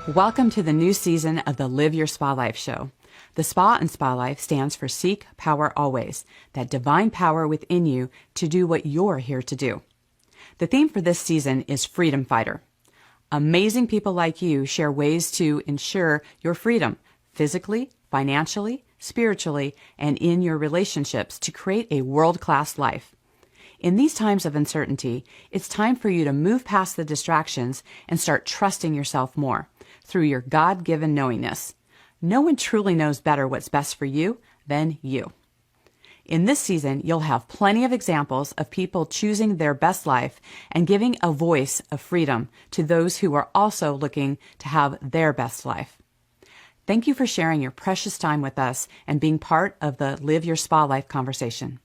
Welcome to the new season of the Live Your Spa Life show. The Spa in Spa Life stands for Seek Power Always, that divine power within you to do what you're here to do. The theme for this season is Freedom Fighter. Amazing people like you share ways to ensure your freedom physically, financially, spiritually, and in your relationships to create a world-class life. In these times of uncertainty, it's time for you to move past the distractions and start trusting yourself more through your God-given knowingness. No one truly knows better what's best for you than you. In this season, you'll have plenty of examples of people choosing their best life and giving a voice of freedom to those who are also looking to have their best life. Thank you for sharing your precious time with us and being part of the Live Your Spa Life conversation.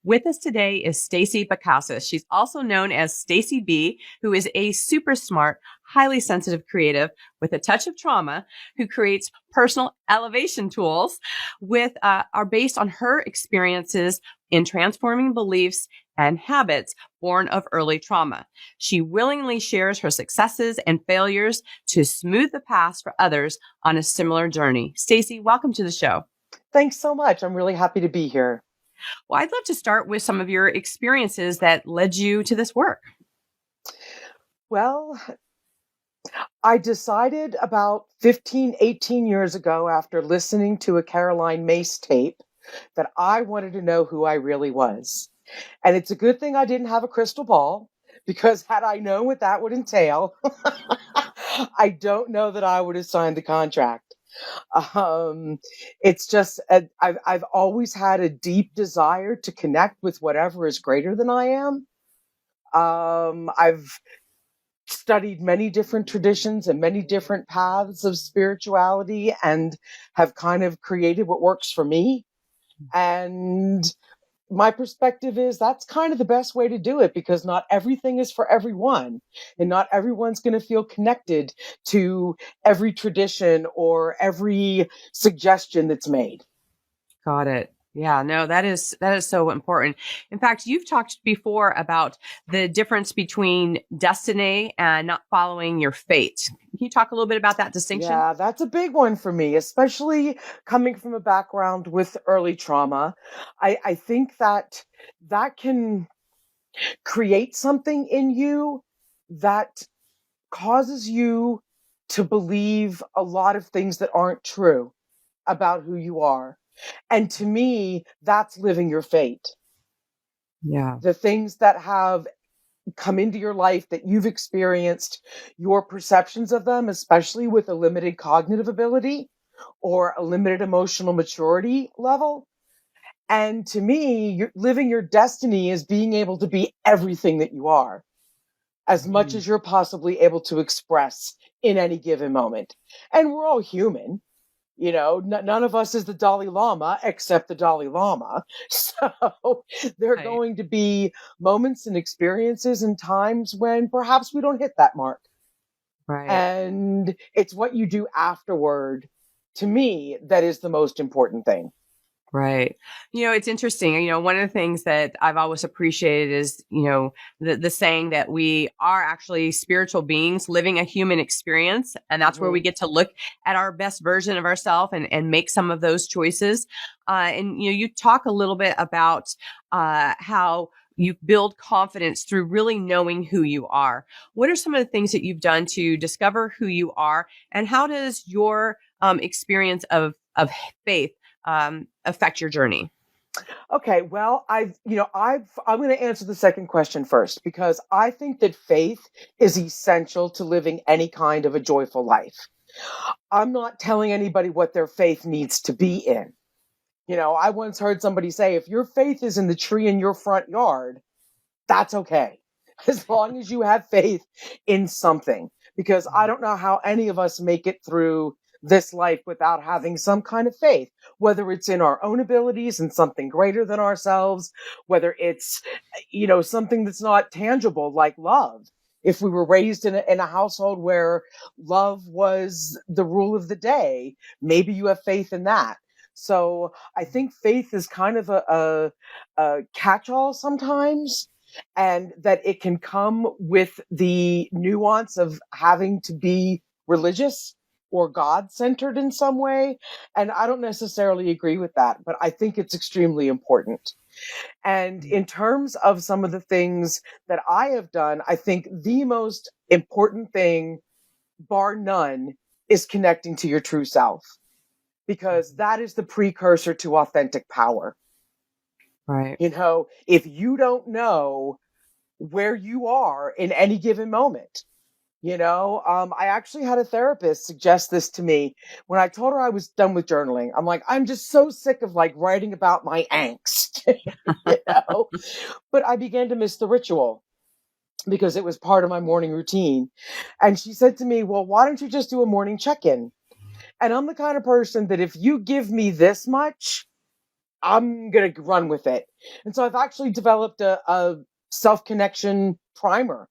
With us today is Staci Backauskas. She's also known as Staci B, who is a super smart, highly sensitive creative with a touch of trauma who creates personal elevation tools are based on her experiences in transforming beliefs and habits born of early trauma. She willingly shares her successes and failures to smooth the path for others on a similar journey. Staci, welcome to the show. Thanks so much. I'm really happy to be here. Well, I'd love to start with some of your experiences that led you to this work. Well, I decided about 15, 18 years ago after listening to a Caroline Myss tape that I wanted to know who I really was. And it's a good thing I didn't have a crystal ball, because had I known what that would entail, I don't know that I would have signed the contract. It's just, I've always had a deep desire to connect with whatever is greater than I am. I've studied many different traditions and many different paths of spirituality and have kind of created what works for me. And my perspective is that's kind of the best way to do it, because not everything is for everyone, and not everyone's going to feel connected to every tradition or every suggestion that's made. Got it. Yeah, no, that is so important. In fact, you've talked before about the difference between destiny and not following your fate. Can you talk a little bit about that distinction? Yeah, that's a big one for me, especially coming from a background with early trauma. I think that can create something in you that causes you to believe a lot of things that aren't true about who you are. And to me, that's living your fate. Yeah. The things that have come into your life that you've experienced, your perceptions of them, especially with a limited cognitive ability or a limited emotional maturity level. And to me, living your destiny is being able to be everything that you are, as much as you're possibly able to express in any given moment. And we're all human. You know, none of us is the Dalai Lama except the Dalai Lama. So there are going to be moments and experiences and times when perhaps we don't hit that mark. Right. And it's what you do afterward, to me, that is the most important thing. Right. You know, it's interesting. You know, one of the things that I've always appreciated is, you know, the saying that we are actually spiritual beings living a human experience. And that's where we get to look at our best version of ourselves and make some of those choices. And, you know, you talk a little bit about how you build confidence through really knowing who you are. What are some of the things that you've done to discover who you are? And how does your experience of faith affect your journey? Okay, well, I'm going to answer the second question first, because I think that faith is essential to living any kind of a joyful life. I'm not telling anybody what their faith needs to be in. You know, I once heard somebody say, if your faith is in the tree in your front yard, that's okay, as long as you have faith in something, because I don't know how any of us make it through this life without having some kind of faith, whether it's in our own abilities and something greater than ourselves, whether it's, you know, something that's not tangible like love. If we were raised in a household where love was the rule of the day, maybe you have faith in that. So I think faith is kind of a catch-all sometimes, and that it can come with the nuance of having to be religious or God-centered in some way. And I don't necessarily agree with that, but I think it's extremely important. And in terms of some of the things that I have done, I think the most important thing, bar none, is connecting to your true self, because that is the precursor to authentic power. Right. You know, if you don't know where you are in any given moment, I actually had a therapist suggest this to me when I told her I was done with journaling. I'm like, I'm just so sick of like writing about my angst, you know, but I began to miss the ritual because it was part of my morning routine. And she said to me, well, why don't you just do a morning check-in? And I'm the kind of person that if you give me this much, I'm going to run with it. And so I've actually developed a self-connection primer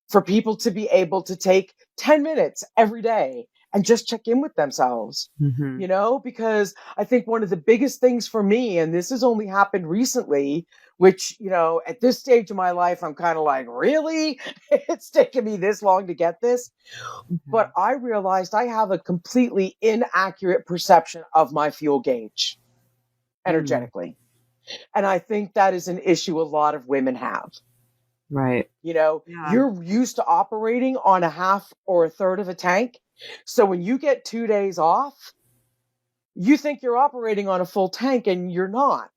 for people to be able to take 10 minutes every day and just check in with themselves, because I think one of the biggest things for me, and this has only happened recently, which, at this stage of my life, I'm kind of like, really? It's taken me this long to get this. But I realized I have a completely inaccurate perception of my fuel gauge energetically. And I think that is an issue a lot of women have. Right. Yeah. You're used to operating on a half or a third of a tank. So when you get 2 days off, you think you're operating on a full tank and you're not.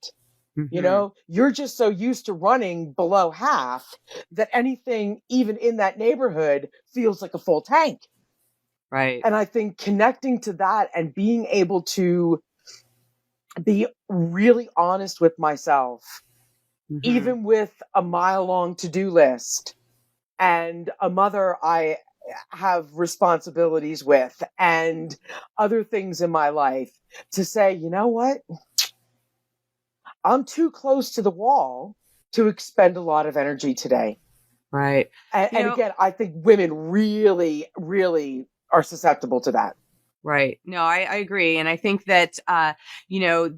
You're just so used to running below half that anything even in that neighborhood feels like a full tank. Right. And I think connecting to that and being able to be really honest with myself, even with a mile-long to-do list and a mother I have responsibilities with and other things in my life, to say, you know what? I'm too close to the wall to expend a lot of energy today. Right. And again, I think women really, really are susceptible to that. Right. No, I agree. And I think that,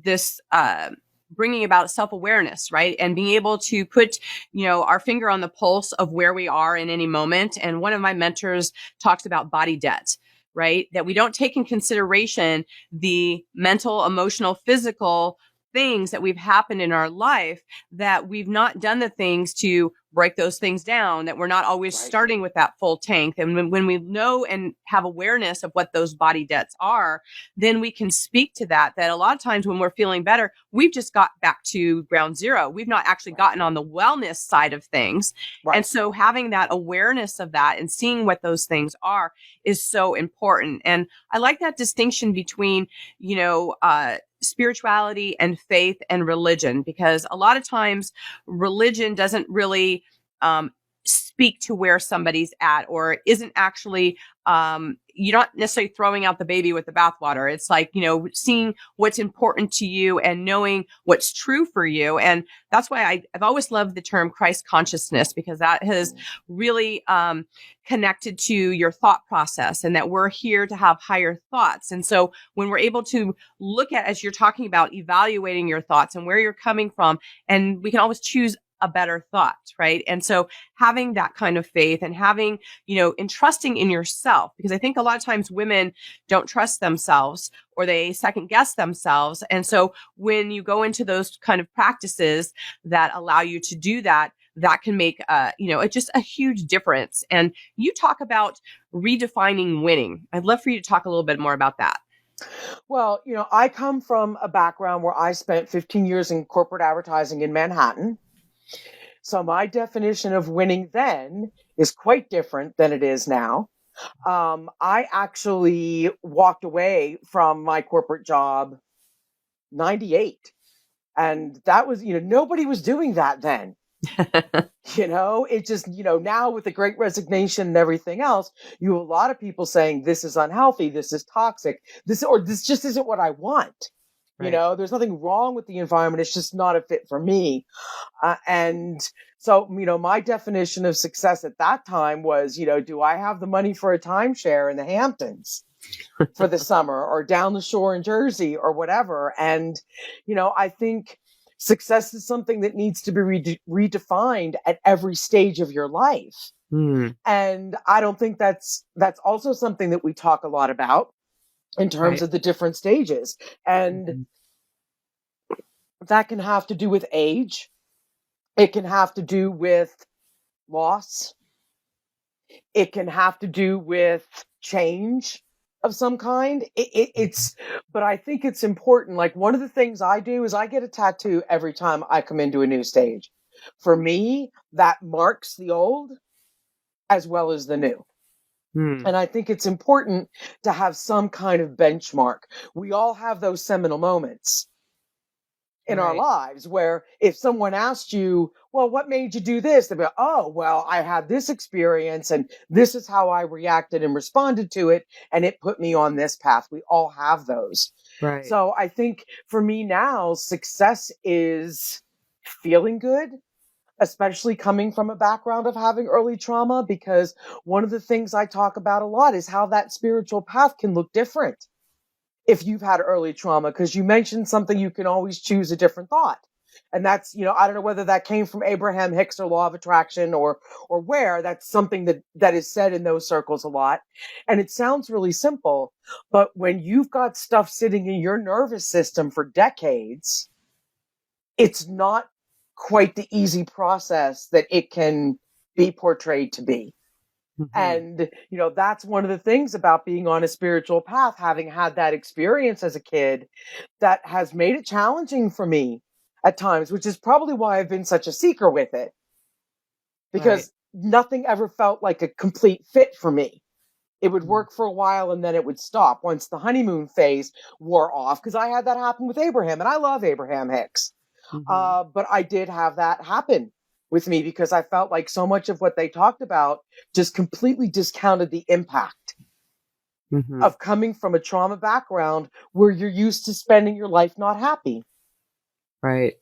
this, bringing about self-awareness, right? And being able to put, our finger on the pulse of where we are in any moment. And one of my mentors talks about body debt, right? That we don't take in consideration the mental, emotional, physical things that we've happened in our life, that we've not done the things to break those things down, that we're not always starting with that full tank. And when we know and have awareness of what those body debts are, then we can speak to that a lot of times when we're feeling better, we've just got back to ground zero. We've not actually gotten on the wellness side of things. And so having that awareness of that and seeing what those things are is so important. And I like that distinction between, spirituality and faith and religion, because a lot of times religion doesn't really speak to where somebody's at, or isn't actually, you're not necessarily throwing out the baby with the bathwater. It's like, seeing what's important to you and knowing what's true for you. And that's why I've always loved the term Christ consciousness, because that has really connected to your thought process, and that we're here to have higher thoughts. And so when we're able to look at, as you're talking about, evaluating your thoughts and where you're coming from, and we can always choose a better thought, right? And so having that kind of faith and having, and trusting in yourself, because I think a lot of times women don't trust themselves, or they second guess themselves. And so when you go into those kind of practices that allow you to do that, that can make, just a huge difference. And you talk about redefining winning. I'd love for you to talk a little bit more about that. Well, I come from a background where I spent 15 years in corporate advertising in Manhattan. So my definition of winning then is quite different than it is now. I actually walked away from my corporate job 98. And that was, nobody was doing that then. It just, now with the Great Resignation and everything else, you have a lot of people saying this is unhealthy, this is toxic, this just isn't what I want. Right. There's nothing wrong with the environment. It's just not a fit for me. And so, my definition of success at that time was, do I have the money for a timeshare in the Hamptons? for the summer or down the shore in Jersey or whatever. And, I think success is something that needs to be redefined at every stage of your life. And I don't think that's also something that we talk a lot about in terms of the different stages. And that can have to do with age. It can have to do with loss. It can have to do with change of some kind. But I think it's important. Like, one of the things I do is I get a tattoo every time I come into a new stage. For me, that marks the old as well as the new. And I think it's important to have some kind of benchmark. We all have those seminal moments in our lives where if someone asked you, well, what made you do this? They'd be like, oh, well, I had this experience and this is how I reacted and responded to it. And it put me on this path. We all have those. Right. So I think for me now, success is feeling good, especially coming from a background of having early trauma, because one of the things I talk about a lot is how that spiritual path can look different if you've had early trauma, because you mentioned something, you can always choose a different thought. And that's, I don't know whether that came from Abraham Hicks or Law of Attraction or where. That's something that is said in those circles a lot. And it sounds really simple, but when you've got stuff sitting in your nervous system for decades, it's not quite the easy process that it can be portrayed to be. And, that's one of the things about being on a spiritual path, having had that experience as a kid, that has made it challenging for me at times, which is probably why I've been such a seeker with it, because nothing ever felt like a complete fit for me. It would work for a while and then it would stop once the honeymoon phase wore off, because I had that happen with Abraham, and I love Abraham Hicks. But I did have that happen with me because I felt like so much of what they talked about just completely discounted the impact of coming from a trauma background where you're used to spending your life not happy. Right.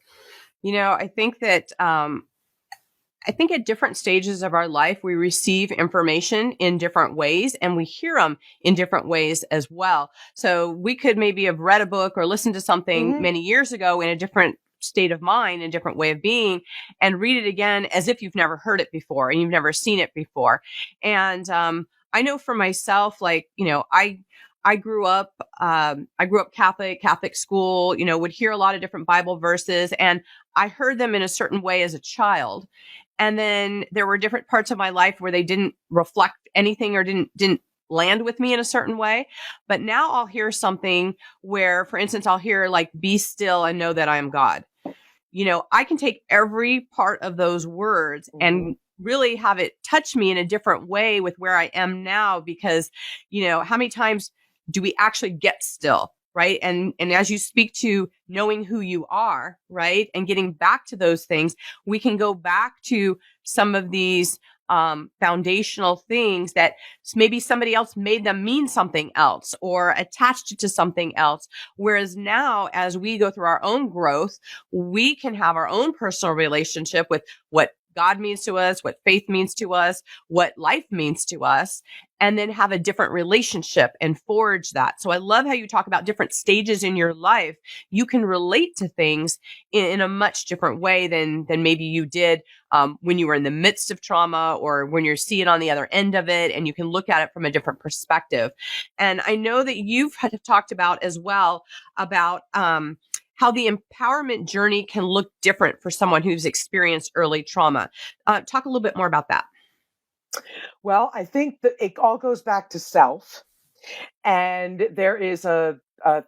I think that, I think at different stages of our life, we receive information in different ways and we hear them in different ways as well. So we could maybe have read a book or listened to something many years ago in a different state of mind and different way of being, and read it again as if you've never heard it before and you've never seen it before. And I know for myself, like, I grew up Catholic school, would hear a lot of different Bible verses, and I heard them in a certain way as a child. And then there were different parts of my life where they didn't reflect anything or didn't land with me in a certain way. But now I'll hear something where, for instance, I'll hear like, be still and know that I am God. I can take every part of those words and really have it touch me in a different way with where I am now, because, how many times do we actually get still? Right. And as you speak to knowing who you are, right, and getting back to those things, we can go back to some of these foundational things that maybe somebody else made them mean something else or attached it to something else. Whereas now, as we go through our own growth, we can have our own personal relationship with what God means to us, what faith means to us, what life means to us, and then have a different relationship and forge that. So I love how you talk about different stages in your life. You can relate to things in a much different way than maybe you did when you were in the midst of trauma, or when you're seeing on the other end of it, and you can look at it from a different perspective. And I know that you've talked about as well about how the empowerment journey can look different for someone who's experienced early trauma. Talk a little bit more about that. Well, I think that it all goes back to self. And there is a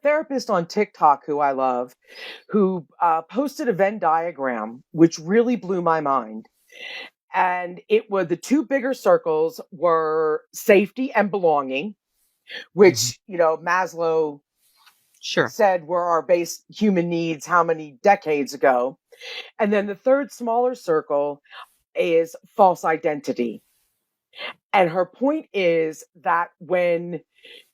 therapist on TikTok who I love, who posted a Venn diagram, which really blew my mind. And it was, the two bigger circles were safety and belonging, which, Maslow said were our base human needs how many decades ago. And then the third smaller circle is false identity. And her point is that when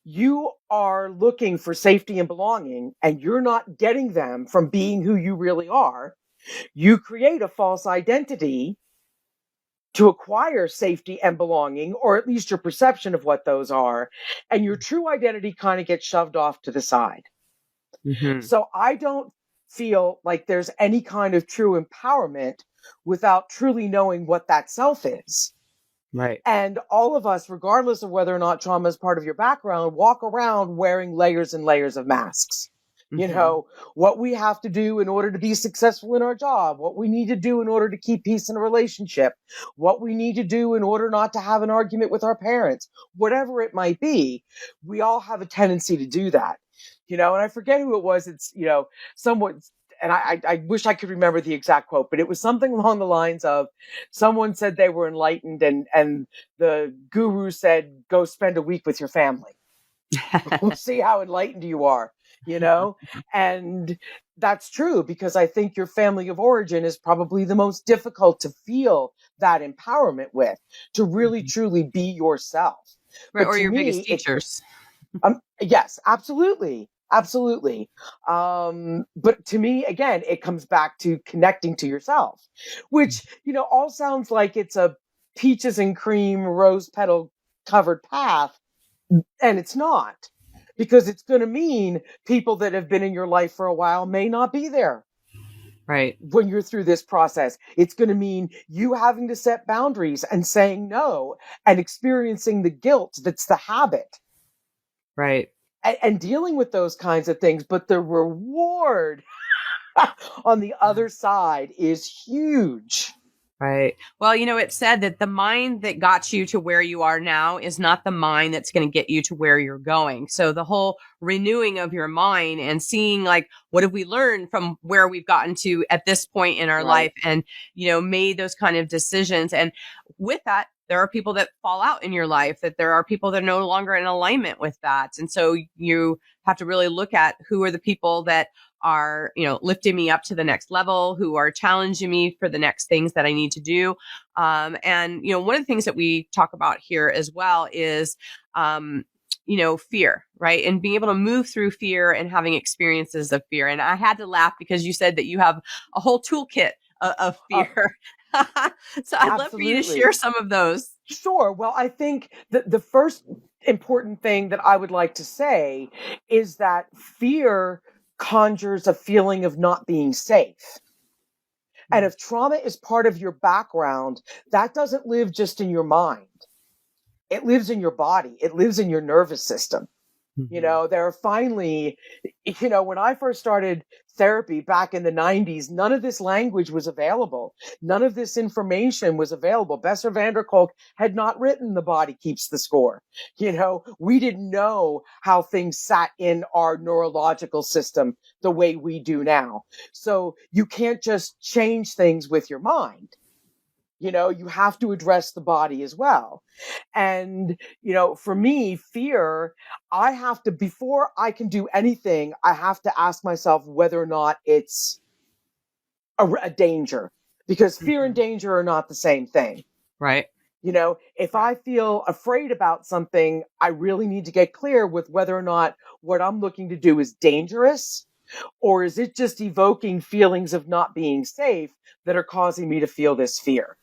you are looking for safety and belonging and you're not getting them from being who you really are, you create a false identity to acquire safety and belonging, or at least your perception of what those are, and your true identity kind of gets shoved off to the side. Mm-hmm. So I don't feel like there's any kind of true empowerment without truly knowing what that self is. Right. And all of us, regardless of whether or not trauma is part of your background, walk around wearing layers and layers of masks. Mm-hmm. You know, what we have to do in order to be successful in our job, what we need to do in order to keep peace in a relationship, what we need to do in order not to have an argument with our parents, whatever it might be, we all have a tendency to do that. You know, and I forget who it was. It's, you know, someone, and I wish I could remember the exact quote, but it was something along the lines of someone said they were enlightened, and the guru said, go spend a week with your family. We'll see how enlightened you are, you know? And that's true, because I think your family of origin is probably the most difficult to feel that empowerment with, to really truly be yourself. Right, But or to your me, biggest teachers. yes, absolutely. Absolutely. But to me, again, it comes back to connecting to yourself, which, you know, all sounds like it's a peaches and cream rose petal covered path. And it's not, because it's going to mean people that have been in your life for a while may not be there. Right. When you're through this process, it's going to mean you having to set boundaries and saying no and experiencing the guilt that's the habit. Right. And dealing with those kinds of things. But the reward on the other side is huge. Right. Well, you know, it's said that the mind that got you to where you are now is not the mind that's going to get you to where you're going. So the whole renewing of your mind and seeing, like, what have we learned from where we've gotten to at this point in our life, and, you know, made those kind of decisions. And with that, there are people that fall out in your life, that there are people that are no longer in alignment with that. And so you have to really look at who are the people that are, you know, lifting me up to the next level, who are challenging me for the next things that I need to do. And, you know, one of the things that we talk about here as well is, you know, fear, right? And being able to move through fear and having experiences of fear. And I had to laugh because you said that you have a whole toolkit of fear. So I'd love for you to share some of those. Sure. Well, I think the first important thing that I would like to say is that fear conjures a feeling of not being safe. And if trauma is part of your background, that doesn't live just in your mind. It lives in your body. It lives in your nervous system. You know, there are finally, you know, when I first started therapy back in the 90s, none of this language was available. None of this information was available. Besser van der Kolk had not written The Body Keeps the Score. You know, we didn't know how things sat in our neurological system the way we do now. So you can't just change things with your mind. You know, you have to address the body as well. And, you know, for me, fear, I have to, before I can do anything, I have to ask myself whether or not it's a danger, because fear and danger are not the same thing. Right. You know, if I feel afraid about something, I really need to get clear with whether or not what I'm looking to do is dangerous, or is it just evoking feelings of not being safe that are causing me to feel this fear?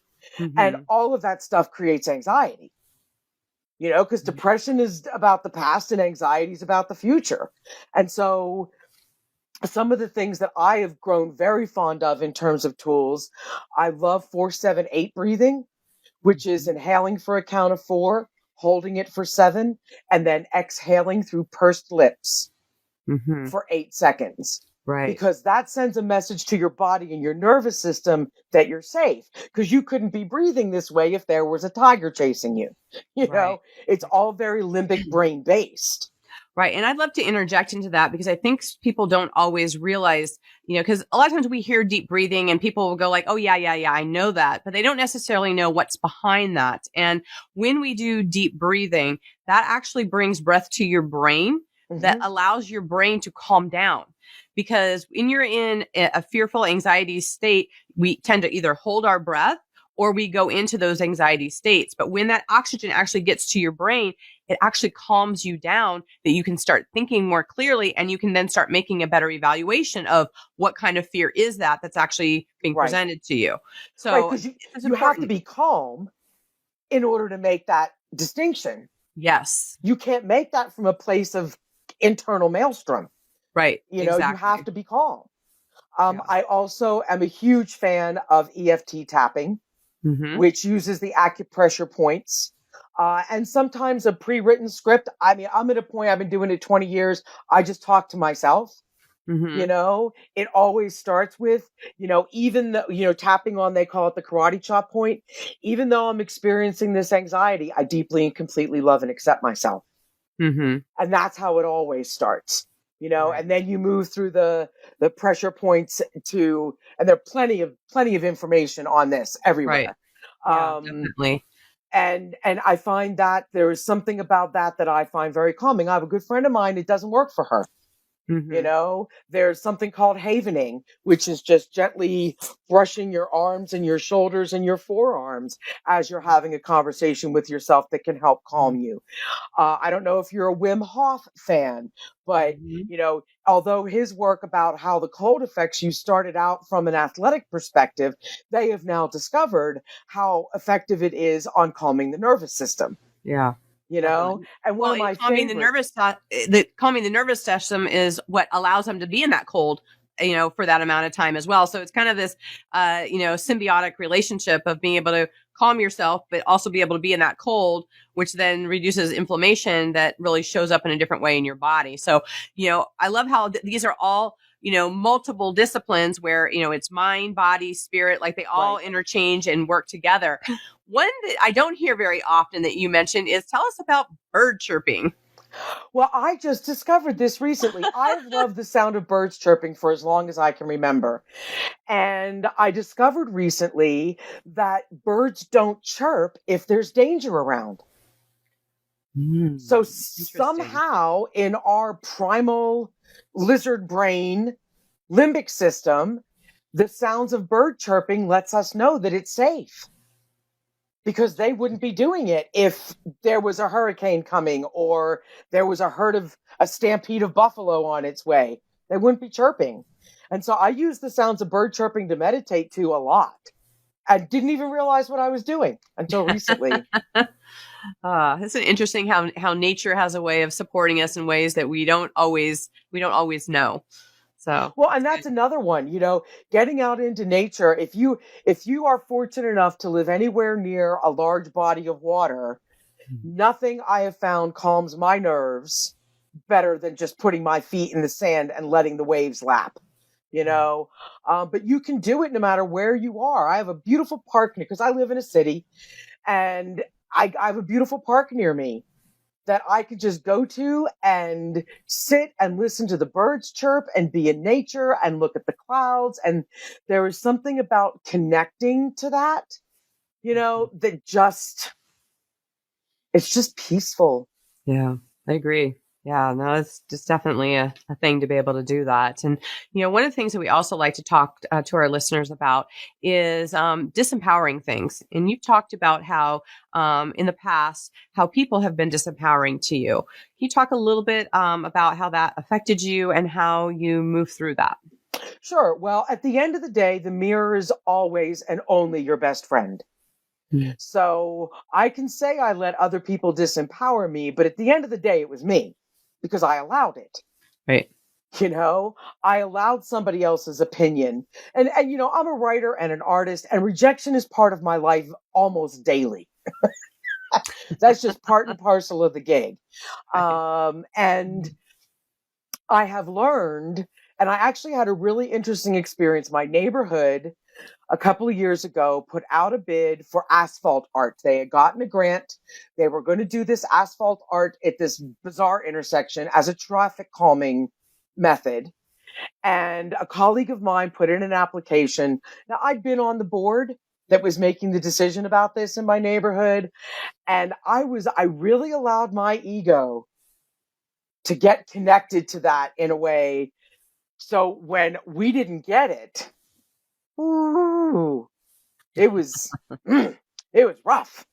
And all of that stuff creates anxiety, you know, because depression is about the past and anxiety is about the future. And so some of the things that I have grown very fond of in terms of tools, I love 4-7-8 breathing, which is inhaling for a count of 4, holding it for 7, and then exhaling through pursed lips for 8 seconds. Right. Because that sends a message to your body and your nervous system that you're safe, because you couldn't be breathing this way if there was a tiger chasing you. You know, it's all very limbic brain based. Right. And I'd love to interject into that, because I think people don't always realize, you know, because a lot of times we hear deep breathing and people will go like, oh, yeah, I know that. But they don't necessarily know what's behind that. And when we do deep breathing, that actually brings breath to your brain that allows your brain to calm down. Because when you're in a fearful anxiety state, we tend to either hold our breath or we go into those anxiety states. But when that oxygen actually gets to your brain, it actually calms you down, that you can start thinking more clearly, and you can then start making a better evaluation of what kind of fear is that's actually being Right. presented to you. Right, So because it's you have to important. be calm in order to make that distinction. Yes. You can't make that from a place of internal maelstrom. Right. You Exactly. have to be calm. Yeah. I also am a huge fan of EFT tapping, Mm-hmm. which uses the acupressure points. And sometimes a pre-written script. I mean, I'm at a point, I've been doing it 20 years. I just talk to myself. Mm-hmm. It always starts with, even the, tapping on, they call it the karate chop point. Even though I'm experiencing this anxiety, I deeply and completely love and accept myself. Mm-hmm. And that's how it always starts, Right. and then you move through the pressure points and there are plenty of information on this Right. everywhere. Yeah, Um, definitely. and I find that there is something about that I find very calming. I have a good friend of mine, it doesn't work for her. Mm-hmm. There's something called havening, which is just gently brushing your arms and your shoulders and your forearms as you're having a conversation with yourself that can help calm you. I don't know if you're a Wim Hof fan, but Mm-hmm. although his work about how the cold affects you started out from an athletic perspective, they have now discovered how effective it is on calming the nervous system. Yeah. Definitely. And one Well, of my calming the favorite. nervous system is what allows them to be in that cold, for that amount of time as well. So it's kind of this, symbiotic relationship of being able to calm yourself, but also be able to be in that cold, which then reduces inflammation that really shows up in a different way in your body. So, I love how these are all, multiple disciplines where, it's mind, body, spirit, like they all Right. interchange and work together. One that I don't hear very often that you mentioned is, tell us about bird chirping. Well, I just discovered this recently. I've loved the sound of birds chirping for as long as I can remember. And I discovered recently that birds don't chirp if there's danger around. So Interesting. somehow in our primal lizard brain limbic system, the sounds of bird chirping lets us know that it's safe, because they wouldn't be doing it if there was a hurricane coming or there was a stampede of buffalo on its way. They wouldn't be chirping. And so I use the sounds of bird chirping to meditate to a lot. I didn't even realize what I was doing until recently. It's interesting how nature has a way of supporting us in ways that we don't always know. So Well, that's and that's good. another one, getting out into nature. If you are fortunate enough to live anywhere near a large body of water, nothing I have found calms my nerves better than just putting my feet in the sand and letting the waves lap. But you can do it no matter where you are. I have a beautiful park because I live in a city, and I have a beautiful park near me that I could just go to and sit and listen to the birds chirp and be in nature and look at the clouds. And there is something about connecting to that, it's just peaceful. Yeah, I agree. Yeah, no, it's just definitely a thing to be able to do that. And, one of the things that we also like to talk to our listeners about is disempowering things. And you've talked about how in the past, how people have been disempowering to you. Can you talk a little bit about how that affected you and how you move through that? Sure. Well, at the end of the day, the mirror is always and only your best friend. Mm. So I can say I let other people disempower me, but at the end of the day, it was me because I allowed it. Right. I allowed somebody else's opinion. And I'm a writer and an artist, and rejection is part of my life almost daily. That's just part and parcel of the gig. Right. And I have learned, and I actually had a really interesting experience. My neighborhood a couple of years ago put out a bid for asphalt art. They had gotten a grant. They were going to do this asphalt art at this bizarre intersection as a traffic calming method. And a colleague of mine put in an application. Now, I'd been on the board that was making the decision about this in my neighborhood. And I really allowed my ego to get connected to that in a way. So when we didn't get it, ooh, It was, it was rough,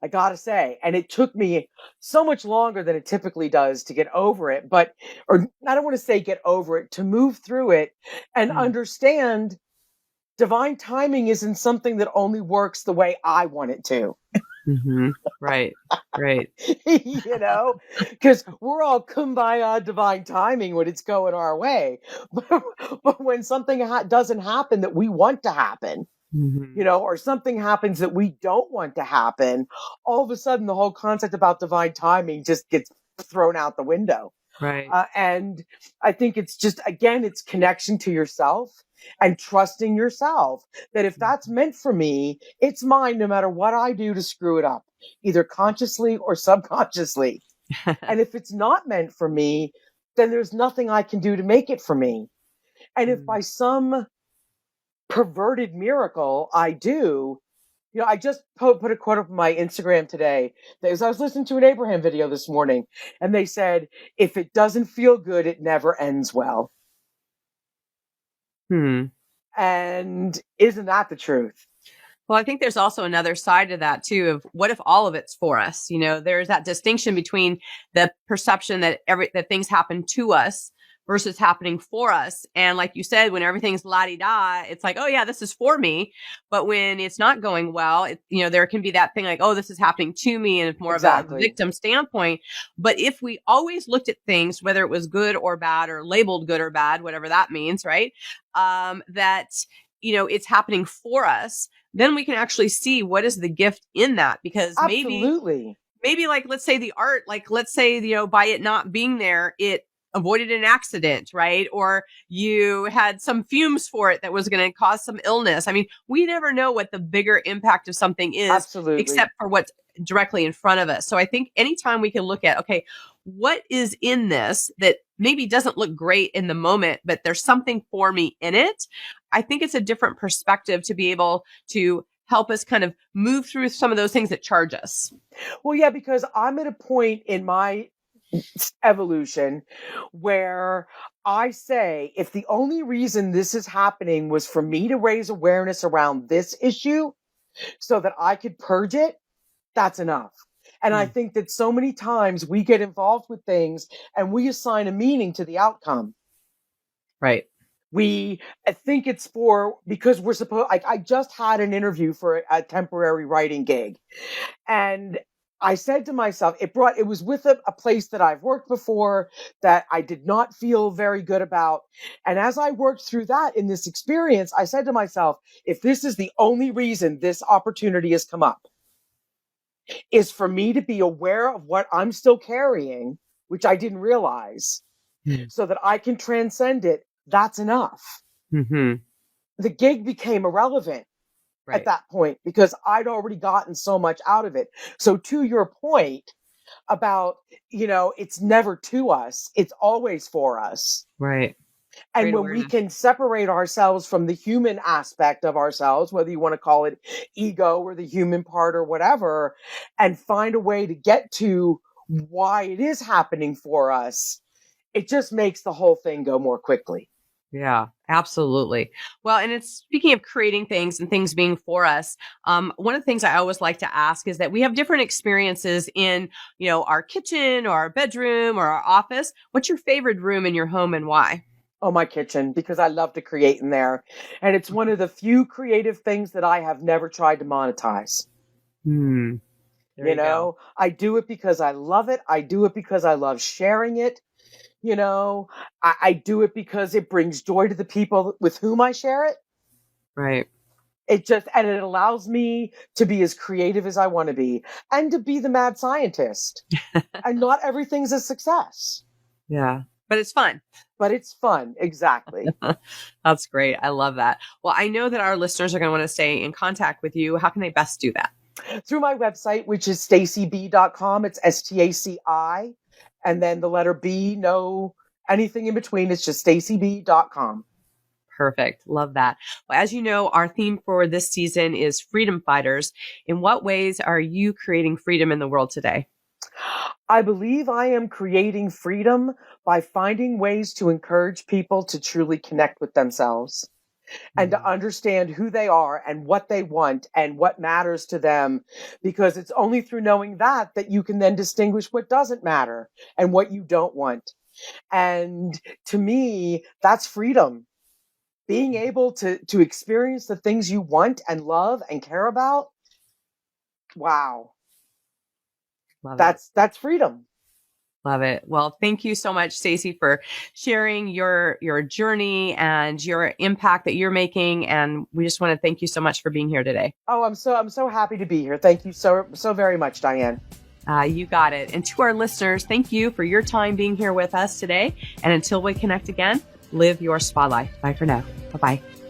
I gotta say. And it took me so much longer than it typically does to get over it, or I don't want to say get over it, to move through it and understand divine timing isn't something that only works the way I want it to. Mm-hmm. Right. Right. Because we're all kumbaya divine timing when it's going our way. But when something doesn't happen that we want to happen, or something happens that we don't want to happen, all of a sudden the whole concept about divine timing just gets thrown out the window. Right. And I think it's just, again, it's connection to yourself and trusting yourself that if that's meant for me, it's mine no matter what I do to screw it up, either consciously or subconsciously. And if it's not meant for me, then there's nothing I can do to make it for me. And if by some perverted miracle I do, I just put a quote up on my Instagram today. I was listening to an Abraham video this morning, and they said, if it doesn't feel good, it never ends well. And isn't that the truth? Well, I think there's also another side to that too, of what if all of it's for us? There's that distinction between the perception that that things happen to us versus happening for us. And like you said, when everything's la-di-da, it's like, oh yeah, this is for me. But when it's not going well, there can be that thing like, oh, this is happening to me, and it's more of a victim standpoint. But if we always looked at things, whether it was good or bad or labeled good or bad, whatever that means, right? That, it's happening for us, then we can actually see what is the gift in that. Because maybe like, let's say the art, like, let's say, by it not being there, it avoided an accident, right? Or you had some fumes for it that was going to cause some illness. I mean, we never know what the bigger impact of something is, except for what's directly in front of us. So I think anytime we can look at, okay, what is in this that maybe doesn't look great in the moment, but there's something for me in it, I think it's a different perspective to be able to help us kind of move through some of those things that charge us. Well, yeah, because I'm at a point in my evolution where I say, if the only reason this is happening was for me to raise awareness around this issue so that I could purge it, that's enough. And I think that so many times we get involved with things and we assign a meaning to the outcome. Right. I think it's because we're supposed, I just had an interview for a temporary writing gig, and I said to myself, it was with a place that I've worked before that I did not feel very good about. And as I worked through that in this experience, I said to myself, if this is the only reason this opportunity has come up, is for me to be aware of what I'm still carrying, which I didn't realize, so that I can transcend it, that's enough. The gig became irrelevant. Right. At that point, because I'd already gotten so much out of it. So to your point about, it's never to us, it's always for us. Right. And great when awareness. We can separate ourselves from the human aspect of ourselves, whether you want to call it ego or the human part or whatever, and find a way to get to why it is happening for us, it just makes the whole thing go more quickly. Yeah, absolutely. Well, and it's speaking of creating things and things being for us. One of the things I always like to ask is that we have different experiences in, our kitchen or our bedroom or our office. What's your favorite room in your home and why? Oh, my kitchen, because I love to create in there. And it's one of the few creative things that I have never tried to monetize. I do it because I love it. I do it because I love sharing it. I do it because it brings joy to the people with whom I share it. Right. And it allows me to be as creative as I want to be and to be the mad scientist. And not everything's a success. Yeah. But it's fun. But it's fun. Exactly. That's great. I love that. Well, I know that our listeners are going to want to stay in contact with you. How can they best do that? Through my website, which is stacib.com. It's STACI. And then the letter B, no anything in between. It's just stacib.com. Perfect. Love that. Well, as you know, our theme for this season is freedom fighters. In what ways are you creating freedom in the world today? I believe I am creating freedom by finding ways to encourage people to truly connect with themselves. and to understand who they are and what they want and what matters to them, because it's only through knowing that you can then distinguish what doesn't matter and what you don't want. And to me, that's freedom. Being able to experience the things you want and love and care about. Wow. Love it. That's freedom. Love it. Well, thank you so much, Staci, for sharing your journey and your impact that you're making. And we just want to thank you so much for being here today. Oh, I'm so happy to be here. Thank you so very much, Diane. You got it. And to our listeners, thank you for your time being here with us today. And until we connect again, live your spa life. Bye for now. Bye-bye.